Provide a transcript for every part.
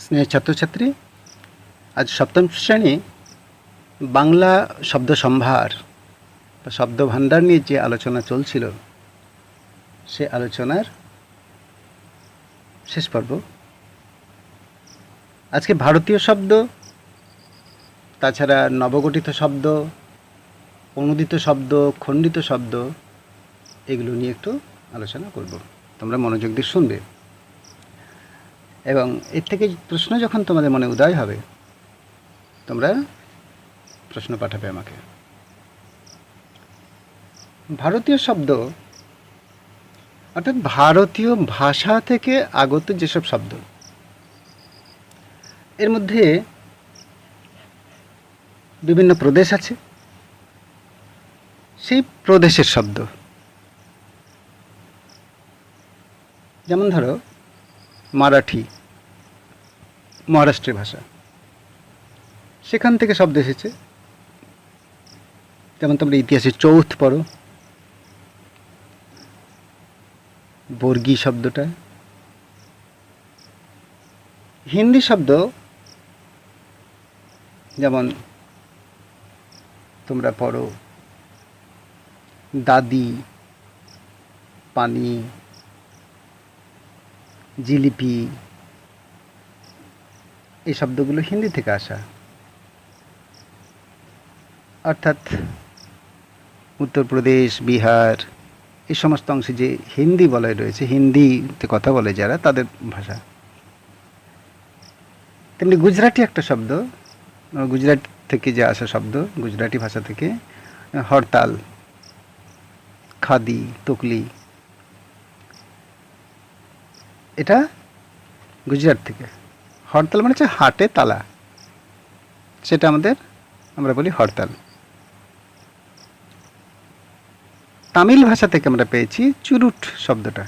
স্নেহের ছাত্রছাত্রী, আজ সপ্তম শ্রেণী বাংলা শব্দ সম্ভার বা শব্দ ভাণ্ডার নিয়ে যে আলোচনা চলছিল সে আলোচনার শেষ পর্ব। আজকে ভারতীয় শব্দ, তাছাড়া নবগঠিত শব্দ, অনুদিত শব্দ, খণ্ডিত শব্দ, এগুলো নিয়ে একটু আলোচনা করব। তোমরা মনোযোগ দিয়ে শুনবে এবং এর থেকে প্রশ্ন যখন তোমাদের মনে উদয় হবে তোমরা প্রশ্ন পাঠাবে আমাকে। ভারতীয় শব্দ অর্থাৎ ভারতীয় ভাষা থেকে আগত যেসব শব্দ, এর মধ্যে বিভিন্ন প্রদেশ আছে, সেই প্রদেশের শব্দ। যেমন ধরো মারাঠি, মহারাষ্ট্রের ভাষা, সেখান থেকে শব্দ এসেছে। যেমন তোমরা ইতিহাসে চৌথ পড়ো, বর্গী শব্দটা। হিন্দি শব্দ যেমন তোমরা পড়ো দাদি, পানি, জিলিপি, এই শব্দগুলো হিন্দি থেকে আসা। অর্থাৎ উত্তরপ্রদেশ, বিহার, এই সমস্ত অংশে যে হিন্দি বলাই রয়েছে, হিন্দিতে কথা বলে যারা, তাদের ভাষা। তেমনি গুজরাটি একটা শব্দ, গুজরাট থেকে যে আসা শব্দ, গুজরাটি ভাষা থেকে। হরতাল, খাদি, তকলি, এটা গুজরাট থেকে। হরতাল মানে হচ্ছে হাটে তালা, সেটা আমরা বলি হরতাল। তামিল ভাষা থেকে আমরা পেয়েছি চুরুট শব্দটা।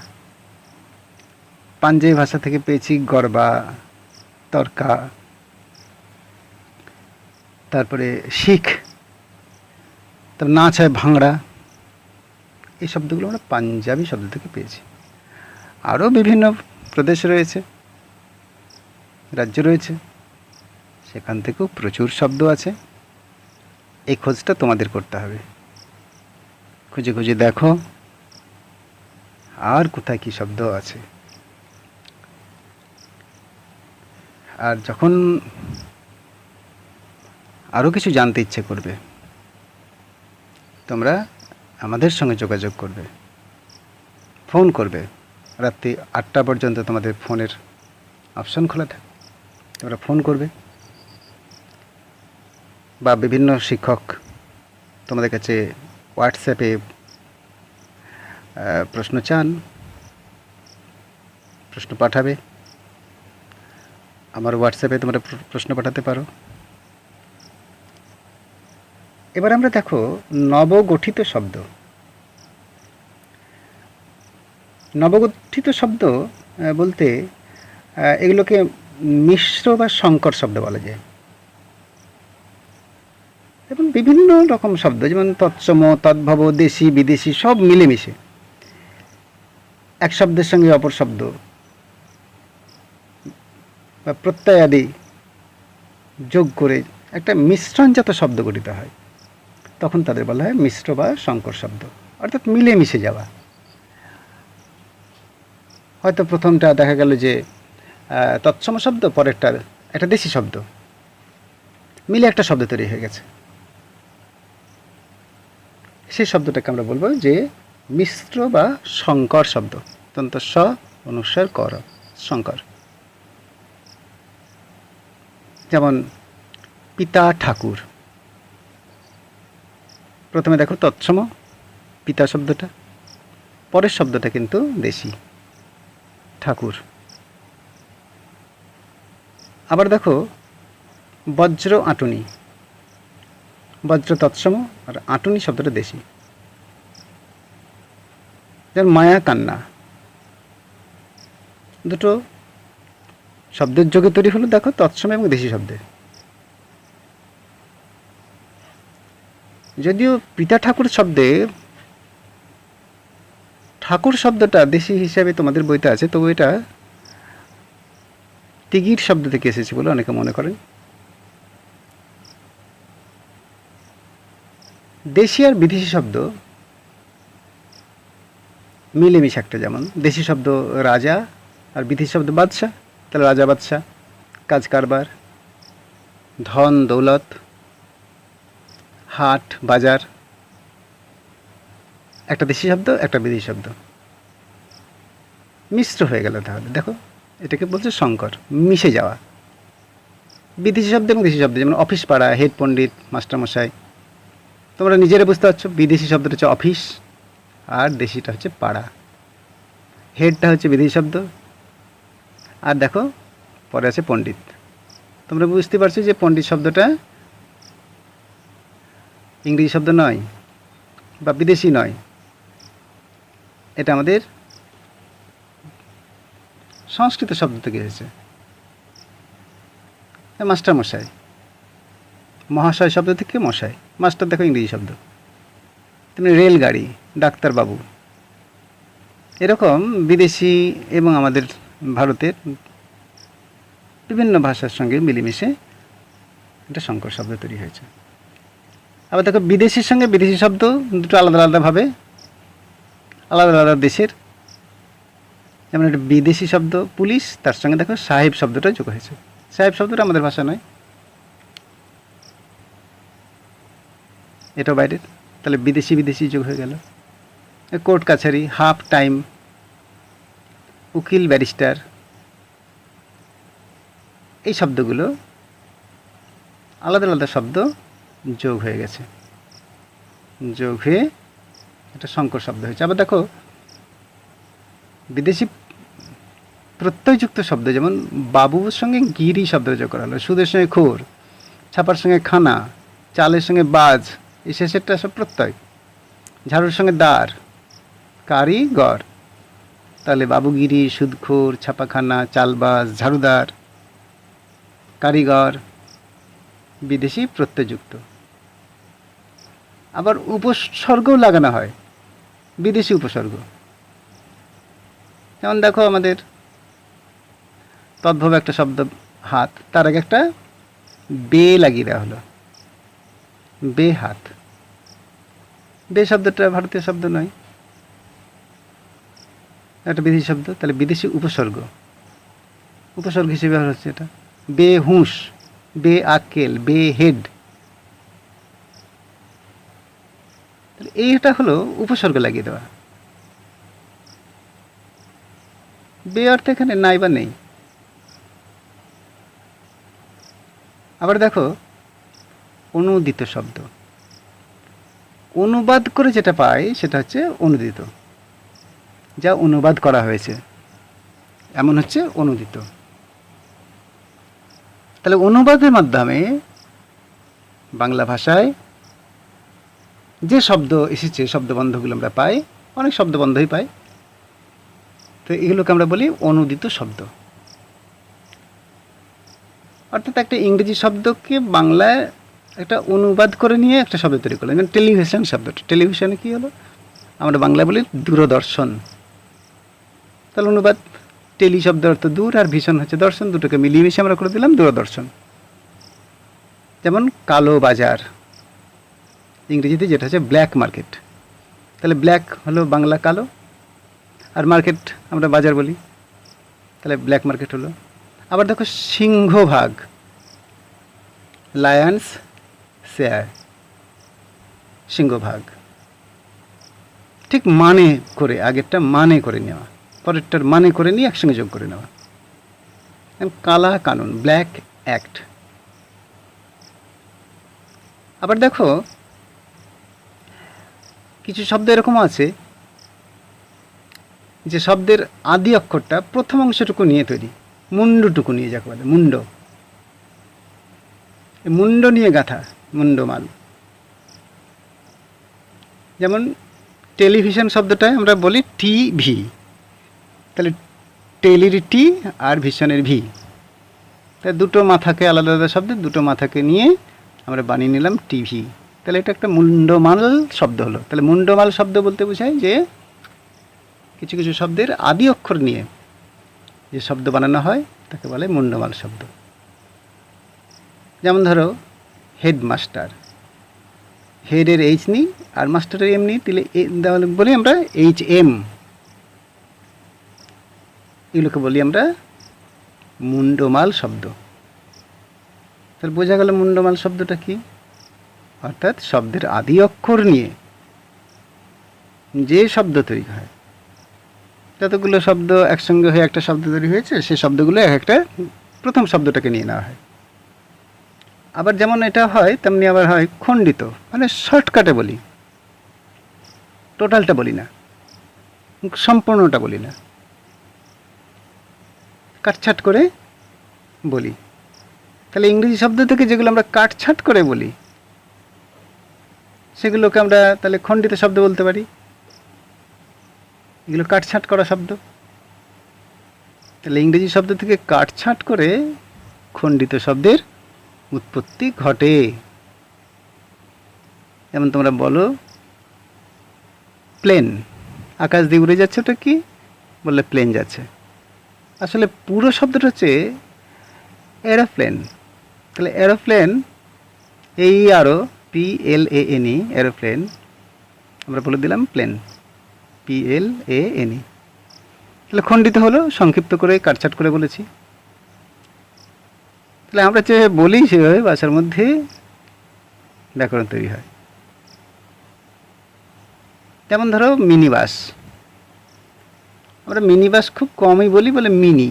পাঞ্জাবি ভাষা থেকে পেয়েছি গরবা, তরকা। তারপরে শিখ, তার নাচ হয় ভাংড়া। এই শব্দগুলো আমরা পাঞ্জাবি শব্দ থেকে পেয়েছি। আরও বিভিন্ন প্রদেশ রয়েছে, রাজ্য রয়েছে, সেখান থেকেও প্রচুর শব্দ আছে। এই খোঁজটা তোমাদের করতে হবে। খুঁজে খুঁজে দেখো আর কোথায় কী শব্দ আছে। আর যখন আরও কিছু জানতে ইচ্ছে করবে, তোমরা আমাদের সঙ্গে যোগাযোগ করবে, ফোন করবে। রাত্রি 8টা পর্যন্ত তোমাদের ফোনের অপশন খোলা থাকে, তোমরা ফোন করবে। বা বিভিন্ন শিক্ষক তোমাদের কাছে হোয়াটসঅ্যাপে প্রশ্ন চান, প্রশ্ন পাঠাবে। আমার হোয়াটসঅ্যাপে তোমরা প্রশ্ন পাঠাতে পারো। এবার আমরা দেখো নবগঠিত শব্দ। নবগঠিত শব্দ বলতে এগুলোকে মিশ্র বা সংকর শব্দ বলা যায়। এবং বিভিন্ন রকম শব্দ, যেমন তৎসম, তদ্ভব, দেশি, বিদেশি, সব মিলেমিশে এক শব্দের সঙ্গে অপর শব্দ বা প্রত্যয় আদি যোগ করে একটা মিশ্রণজাত শব্দ গঠিত হয়। তখন তাদের বলা হয় মিশ্র বা সংকর শব্দ, অর্থাৎ মিলেমিশে যাওয়া। হয়তো প্রথমটা দেখা গেল যে তৎসম শব্দ, পরেরটা একটা দেশি শব্দ, মিলে একটা শব্দ তৈরি হয়ে গেছে। সেই শব্দটাকে আমরা বলবো যে মিশ্র বা সংকর শব্দ। তন্ত স অনুস্বার কর, সংকর। যেমন পিতা, ঠাকুর। প্রথমে দেখো তৎসম পিতা শব্দটা, পরের শব্দটা কিন্তু দেশি, ঠাকুর। আবার দেখো বজ্র, আটুনি। বজ্র তৎসম আর আটুনি শব্দটা দেশি। যেমন মায়া, কান্না, দুটো শব্দের যোগে তৈরি হলো দেখো তৎসম এবং দেশি শব্দে। যদিও পিতা ঠাকুর শব্দে ঠাকুর শব্দটা দেশি হিসাবে তোমাদের বইতে আছে, তবু এটা তিগির শব্দ থেকে এসেছে বলে অনেকে মনে করেন। দেশি আর বিদেশি শব্দ মিলেমিশে একটা, যেমন দেশি শব্দ রাজা আর বিদেশি শব্দ বাদশাহ, তাহলে রাজা বাদশাহ, কাজ কারবার, ধন দৌলত, হাট বাজার, একটা দেশি শব্দ একটা বিদেশি শব্দ মিশ্র হয়ে গেল। তাহলে দেখো এটাকে বলছে সংকর, মিশে যাওয়া। বিদেশি শব্দ এবং দেশি শব্দ, যেমন অফিস পাড়া, হেড পণ্ডিত, মাস্টারমশাই, তোমরা নিজেরা বুঝতে পারছো। বিদেশি শব্দটা হচ্ছে অফিস আর দেশিটা হচ্ছে পাড়া। হেডটা হচ্ছে বিদেশি শব্দ, আর দেখো পরে আছে পণ্ডিত। তোমরা বুঝতে পারছো যে পণ্ডিত শব্দটা ইংরেজি শব্দ নয় বা বিদেশি নয়, এটা আমাদের সংস্কৃত শব্দ থেকে এসেছে। মাস্টারমশাই, মহাশয় শব্দ থেকে মশাই, মাস্টার দেখো ইংরেজি শব্দ। তেমনি রেলগাড়ি, ডাক্তারবাবু, এরকম বিদেশি এবং আমাদের ভারতের বিভিন্ন ভাষার সঙ্গে মিলেমিশে একটা সংকর শব্দ তৈরি হয়েছে। আবার দেখো বিদেশির সঙ্গে বিদেশি শব্দ দুটো আলাদা আলাদাভাবে আলাদা আলাদা দেশের, যেমন একটা বিদেশি শব্দ পুলিশ, তার সঙ্গে দেখো সাহেব শব্দটা যোগ হয়েছে। সাহেব শব্দটা আমাদের ভাষা নয়, এটাও বাইরের, তাহলে বিদেশি বিদেশি যোগ হয়ে গেল। কোর্ট কাছারি, হাফ টাইম, উকিল ব্যারিস্টার, এই শব্দগুলো আলাদা আলাদা শব্দ যোগ হয়ে গেছে, যোগ হয়ে একটা সংকর শব্দ হয়েছে। আবার দেখো বিদেশি প্রত্যয়যুক্ত শব্দ, যেমন বাবুর সঙ্গে গিরি শব্দ যোগ করা হলো, সুদের সঙ্গে খোর, ছাপার সঙ্গে খানা, চালের সঙ্গে বাজ, এই শেষেরটা সব প্রত্যয়। ঝাড়ুর সঙ্গে দাঁড়, কারিগর, তাহলে বাবুগিরি, সুদখোর, ছাপাখানা, চালবাজ, ঝাড়ুদার, কারিগর, বিদেশি প্রত্যয়যুক্ত। আবার উপসর্গও লাগানো হয়, বিদেশি উপসর্গ। যেমন দেখো আমাদের তদ্ভব একটা শব্দ হাত, তার আগে একটা বে লাগিয়ে দেওয়া হলো, বে হাত। বে শব্দটা ভারতীয় শব্দ নয়, একটা বিদেশি শব্দ, তাহলে বিদেশি উপসর্গ, উপসর্গ হিসেবে ব্যবহার হচ্ছে এটা। বে হুঁশ, বে আক্কেল, বে হেড, তাহলে এইটা হলো উপসর্গ লাগিয়ে দেওয়া। বে অর্থ এখানে নাই বা নেই। আবার দেখো অনুদিত শব্দ, অনুবাদ করে যেটা পাই সেটা হচ্ছে অনুদিত, যা অনুবাদ করা হয়েছে এমন হচ্ছে অনুদিত। তাহলে অনুবাদের মাধ্যমে বাংলা ভাষায় যে শব্দ এসেছে, শব্দবন্ধগুলো আমরা পাই, অনেক শব্দবন্ধই পাই, তো এগুলোকে আমরা বলি অনুদিত শব্দ। অর্থাৎ একটা ইংরেজি শব্দকে বাংলায় একটা অনুবাদ করে নিয়ে একটা শব্দ তৈরি করলাম। যেমন টেলিভিশন শব্দটা, টেলিভিশনে কী হলো, আমরা বাংলায় বলি দূরদর্শন, তাহলে অনুবাদ টেলি শব্দের অর্থ দূর আর ভিশন হচ্ছে দর্শন, দুটোকে মিলিয়ে মিশিয়ে আমরা করে দিলাম দূরদর্শন। যেমন কালো বাজার, ইংরেজিতে যেটা হচ্ছে ব্ল্যাক মার্কেট, তাহলে ব্ল্যাক হলো বাংলা কালো, আর মার্কেট আমরা বাজার বলি, তাহলে ব্ল্যাক মার্কেট হলো। আবার দেখো সিংহভাগ, লায়ন্স শেয়ার, সিংহভাগ, ঠিক মানে করে, আগেরটা মানে করে নেওয়া, পরেরটার মানে করে নিয়ে একসঙ্গে যোগ করে নেওয়া। কালা কানুন, ব্ল্যাক অ্যাক্ট। আবার দেখো কিছু শব্দ এরকম আছে যে শব্দের আদি অক্ষরটা প্রথম অংশটুকু নিয়ে তৈরি, মুন্ডটুকু নিয়ে যাকে বলে মুন্ড, মুন্ড নিয়ে গাঁথা, মুন্ডমাল। যেমন টেলিভিশন শব্দটায় আমরা বলি টিভি, তাহলে টেলির টি আর ভিশনের ভি, তাই দুটো মাথাকে আলাদা আলাদা শব্দে দুটো মাথাকে নিয়ে আমরা বানিয়ে নিলাম টিভি, তাহলে এটা একটা মুন্ডমাল শব্দ হলো। তাহলে মুন্ডমাল শব্দ বলতে বোঝায় যে কিছু কিছু শব্দের আদি অক্ষর নিয়ে যে শব্দ বানানো হয় তাকে বলে মুন্ডমাল শব্দ। যেমন ধরো হেডমাস্টার, হেডের এইচ নিই আর মাস্টারের এম নিই, তাহলে বলি আমরা HM, এগুলোকে বলি আমরা মুন্ডমাল শব্দ। তাহলে বোঝা গেল মুন্ডমাল শব্দটা কি, অর্থাৎ শব্দের আদি অক্ষর নিয়ে যে শব্দ তৈরি হয়, যতগুলো শব্দ একসঙ্গে হয়ে একটা শব্দ তৈরি হয়েছে, সেই শব্দগুলো এক একটা প্রথম শব্দটাকে নিয়ে নেওয়া হয়। আবার যেমন এটা হয় তেমনি আবার হয় খণ্ডিত, মানে শর্টকাটে বলি, টোটালটা বলি না, সম্পূর্ণটা বলি না, কাটছাট করে বলি। তাহলে ইংরেজি শব্দ থেকে যেগুলো আমরা কাটছাট করে বলি সেগুলোকে আমরা তাহলে খণ্ডিত শব্দ বলতে পারি। এগুলো কাটছাট করা শব্দ। তাহলে ইংরেজি শব্দ থেকে কাটছাট করে খণ্ডিত শব্দের উৎপত্তি ঘটে। যেমন তোমরা বলো প্লেন, আকাশ দিয়ে উড়ে যাচ্ছে, ওটা কি বললে প্লেন যাচ্ছে, আসলে পুরো শব্দটা হচ্ছে এরোপ্লেন। তাহলে এরোপ্লেন, PLANE, এরোপ্লেন, আমরা বলে দিলাম প্লেন, PLANE। তাহলে খণ্ডিত হলো, সংক্ষিপ্ত করে কাটছাট করে বলেছি। তাহলে আমরা যে বলি সেভাবে ভাষার মধ্যে ব্যাকরণ তৈরি হয়। যেমন ধরো মিনি বাস, আমরা মিনি বাস খুব কমই বলি, বলে মিনি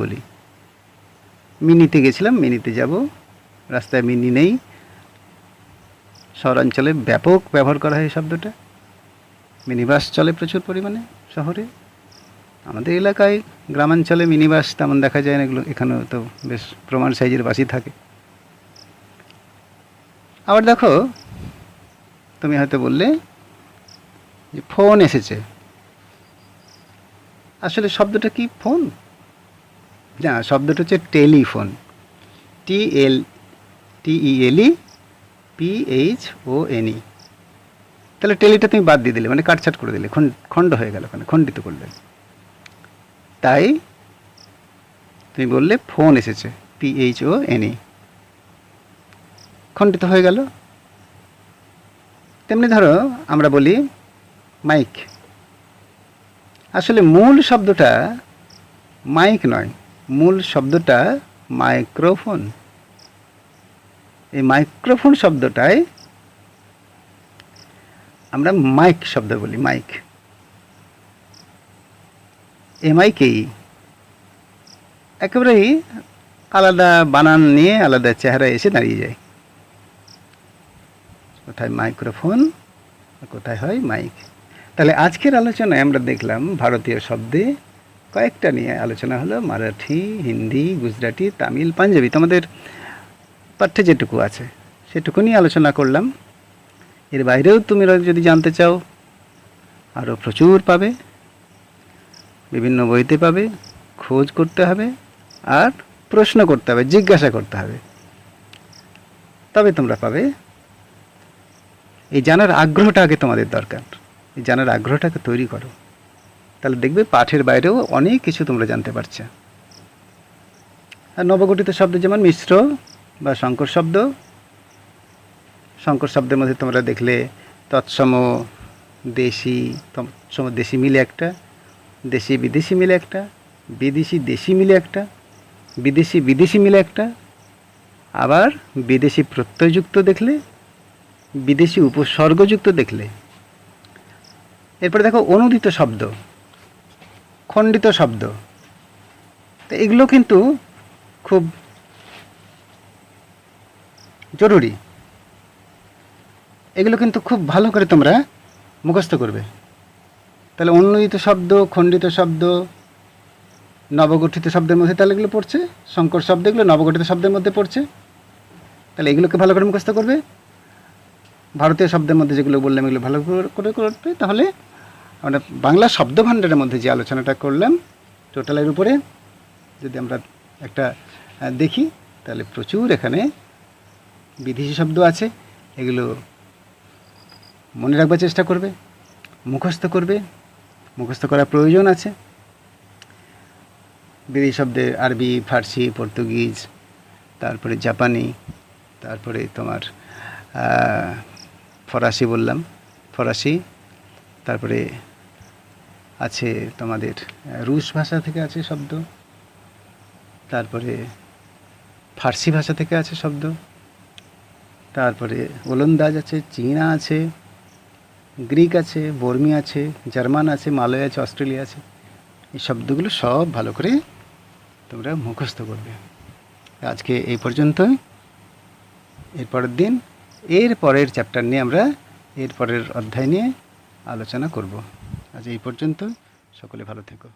বলি। মিনিতে গেছিলাম, মিনিতে যাব, রাস্তায় মিনি নেই। শহরাঞ্চলে ব্যাপক ব্যবহার করা হয় এই শব্দটা। মিনি বাস চলে প্রচুর পরিমাণে শহরে, আমাদের এলাকায় গ্রামাঞ্চলে মিনি বাস তেমন দেখা যায় না, এগুলো এখানেও তো বেশ প্রমাণ সাইজের বাসই থাকে। আবার দেখো, তুমি হয়তো বললে যে ফোন এসেছে, আসলে শব্দটা কি ফোন না, শব্দটা হচ্ছে টেলিফোন, TELEPHONE। তাহলে টেলিটা তুমি বাদ দিয়ে দিলে, মানে কাটছাট করে দিলে, খণ্ড হয়ে গেল, ওখানে খণ্ডিত করলে। তাই তুমি বললে ফোন এসেছে, PHONE, খণ্ডিত হয়ে গেল। তেমনি ধরো আমরা বলি মাইক, আসলে মূল শব্দটা মাইক নয়, মূল শব্দটা মাইক্রোফোন। এই মাইক্রোফোন শব্দটাই আমরা মাইক শব্দ বলি, মাইক, MIKE। একেবারেই আলাদা বানান নিয়ে আলাদা চেহারা এসে দাঁড়িয়ে যায়, কোথায় মাইক্রোফোন, কোথায় হয় মাইক। তাহলে আজকের আলোচনায় আমরা দেখলাম ভারতীয় শব্দে কয়েকটা নিয়ে আলোচনা হলো, মারাঠি, হিন্দি, গুজরাটি, তামিল, পাঞ্জাবি, তোমাদের পাঠ্যে যেটুকু আছে সেটুকু নিয়ে আলোচনা করলাম। এর বাইরেও তুমি যদি জানতে চাও আরও প্রচুর পাবে, বিভিন্ন বইতে পাবে, খোঁজ করতে হবে আর প্রশ্ন করতে হবে, জিজ্ঞাসা করতে হবে, তবে তোমরা পাবে। এই জানার আগ্রহটা আগে তোমাদের দরকার, এই জানার আগ্রহটাকে তৈরি করো, তাহলে দেখবে পাঠের বাইরেও অনেক কিছু তোমরা জানতে পারছো। আর নবগঠিত শব্দ যেমন মিশ্র বা সংকর শব্দ, সংকর শব্দের মধ্যে তোমরা দেখলে তৎসম দেশি, তৎসম দেশি মিলে একটা, দেশি বিদেশি মিলে একটা, বিদেশি দেশি মিলে একটা, বিদেশি বিদেশি মিলে একটা, আবার বিদেশি প্রত্যয়যুক্ত দেখলে, বিদেশি উপসর্গযুক্ত দেখলে। এরপরে দেখো অনুদিত শব্দ, খণ্ডিত শব্দ, তো এগুলো কিন্তু খুব জরুরি, এগুলো কিন্তু খুব ভালো করে তোমরা মুখস্থ করবে। তাহলে অনুদিত শব্দ, খণ্ডিত শব্দ, নবগঠিত শব্দের মধ্যে তাহলে এগুলো পড়ছে, সংকর শব্দ এগুলো নবগঠিত শব্দের মধ্যে পড়ছে, তাহলে এগুলোকে ভালো করে মুখস্থ করবে। ভারতীয় শব্দের মধ্যে যেগুলো বললাম এগুলো ভালো করে করবে। তাহলে আমরা বাংলা শব্দ ভাণ্ডারের মধ্যে যে আলোচনাটা করলাম টোটালের উপরে যদি আমরা একটা দেখি, তাহলে প্রচুর এখানে বিদেশি শব্দ আছে, এগুলো মনে রাখবার চেষ্টা করবে, মুখস্থ করবে, মুখস্থ করার প্রয়োজন আছে। বিদেশি শব্দে আরবি, ফার্সি, পর্তুগিজ, তারপরে জাপানি, তারপরে তোমার ফরাসি বললাম, ফরাসি, তারপরে আছে তোমাদের রুশ ভাষা থেকে আছে শব্দ, তারপরে ফার্সি ভাষা থেকে আছে শব্দ, তারপরে ওলন্দাজ আছে, চীনা আছে, গ্রিক আছে, বর্মি আছে, জার্মান আছে, মালয় আছে, অস্ট্রেলিয়া আছে। এই শব্দগুলো সব ভালো করে তোমরা মুখস্থ করবে। আজকে এই পর্যন্তই। এর পরের দিন এর পরের চ্যাপ্টার নিয়ে আমরা এর পরের অধ্যায় নিয়ে আলোচনা করব। আজ এই পর্যন্ত। সকলে ভালো থেকো।